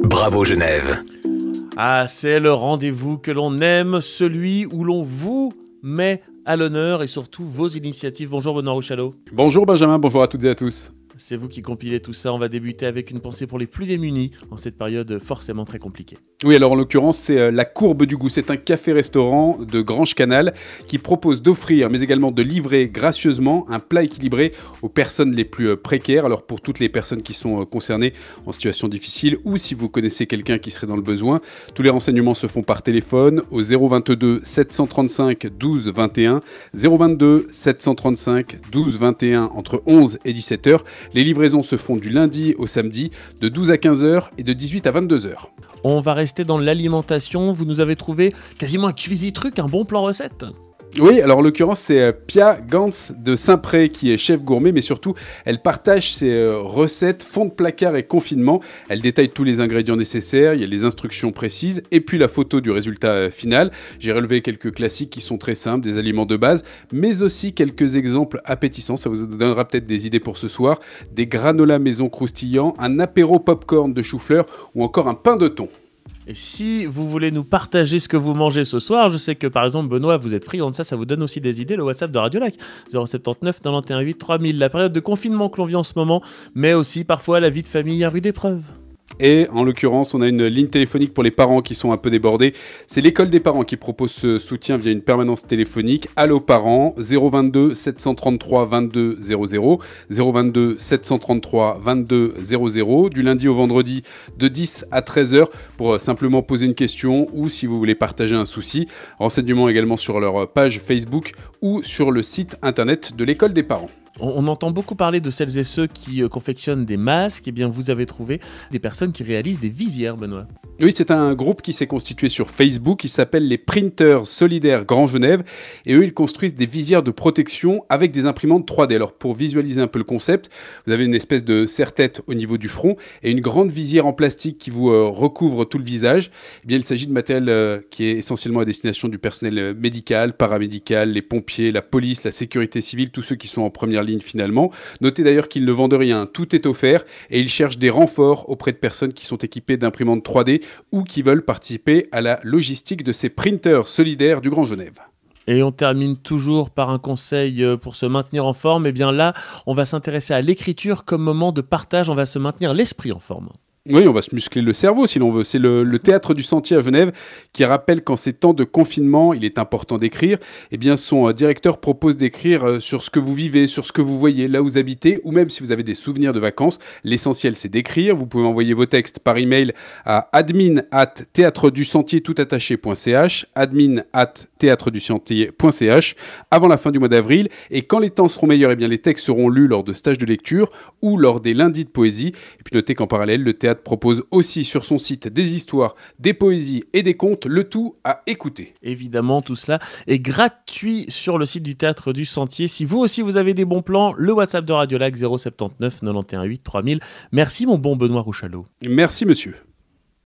Bravo Genève. Ah, c'est le rendez-vous que l'on aime, celui où l'on vous met à l'honneur et surtout vos initiatives. Bonjour Benoît Rouchalot. Bonjour Benjamin, bonjour à toutes et à tous. C'est vous qui compilez tout ça. On va débuter avec une pensée pour les plus démunis en cette période forcément très compliquée. Oui, alors en l'occurrence, c'est la Courbe du Goût. C'est un café-restaurant de Grange-Canal qui propose d'offrir, mais également de livrer gracieusement un plat équilibré aux personnes les plus précaires. Alors pour toutes les personnes qui sont concernées en situation difficile ou si vous connaissez quelqu'un qui serait dans le besoin, tous les renseignements se font par téléphone au 022 735 12 21, 022 735 12 21 entre 11 et 17 h. Les livraisons se font du lundi au samedi de 12 à 15 h et de 18 à 22 h. On va rester dans l'alimentation. Vous nous avez trouvé quasiment un cuisitruc, un bon plan recette. Oui, alors en l'occurrence, c'est Pia Gantz de Saint-Pré qui est chef gourmet, mais surtout, elle partage ses recettes fond de placard et confinement. Elle détaille tous les ingrédients nécessaires, il y a les instructions précises et puis la photo du résultat final. J'ai relevé quelques classiques qui sont très simples, des aliments de base, mais aussi quelques exemples appétissants. Ça vous donnera peut-être des idées pour ce soir. Des granolas maison croustillants, un apéro popcorn de chou-fleur ou encore un pain de thon. Et si vous voulez nous partager ce que vous mangez ce soir, je sais que par exemple Benoît, vous êtes friand de ça vous donne aussi des idées, le WhatsApp de Radio Lac 079 91 8 3000, la période de confinement que l'on vit en ce moment, mais aussi parfois la vie de famille à rude épreuve. Et en l'occurrence, on a une ligne téléphonique pour les parents qui sont un peu débordés. C'est l'école des parents qui propose ce soutien via une permanence téléphonique. Allô parents, 022 733 22 00, 022 733 22 00, du lundi au vendredi de 10 à 13 h pour simplement poser une question ou si vous voulez partager un souci. Renseignements également sur leur page Facebook ou sur le site internet de l'école des parents. On entend beaucoup parler de celles et ceux qui confectionnent des masques. Eh bien, vous avez trouvé des personnes qui réalisent des visières, Benoît. Oui, c'est un groupe qui s'est constitué sur Facebook, qui s'appelle les Printers Solidaires Grand Genève. Et eux, ils construisent des visières de protection avec des imprimantes 3D. Alors, pour visualiser un peu le concept, vous avez une espèce de serre-tête au niveau du front et une grande visière en plastique qui vous recouvre tout le visage. Eh bien, il s'agit de matériel qui est essentiellement à destination du personnel médical, paramédical, les pompiers, la police, la sécurité civile, tous ceux qui sont en première ligne finalement. Notez d'ailleurs qu'ils ne vendent rien, tout est offert et ils cherchent des renforts auprès de personnes qui sont équipées d'imprimantes 3D ou qui veulent participer à la logistique de ces printers solidaires du Grand Genève. Et on termine toujours par un conseil pour se maintenir en forme. Et bien là, on va s'intéresser à l'écriture comme moment de partage, on va se maintenir l'esprit en forme. Oui, on va se muscler le cerveau si l'on veut. C'est le Théâtre du Sentier à Genève qui rappelle qu'en ces temps de confinement, il est important d'écrire. Eh bien, son directeur propose d'écrire sur ce que vous vivez, sur ce que vous voyez, là où vous habitez, ou même si vous avez des souvenirs de vacances. L'essentiel, c'est d'écrire. Vous pouvez envoyer vos textes par email à admin@théâtredusentier.ch, admin@théâtredusentier.ch avant la fin du mois d'avril. Et quand les temps seront meilleurs, eh bien, les textes seront lus lors de stages de lecture ou lors des lundis de poésie. Et puis notez qu'en parallèle, le théâtre propose aussi sur son site des histoires, des poésies et des contes, le tout à écouter. Évidemment, tout cela est gratuit sur le site du Théâtre du Sentier. Si vous aussi vous avez des bons plans, le WhatsApp de Radio Lac 079 91 8 3000. Merci mon bon Benoît Rouchalot. Merci monsieur.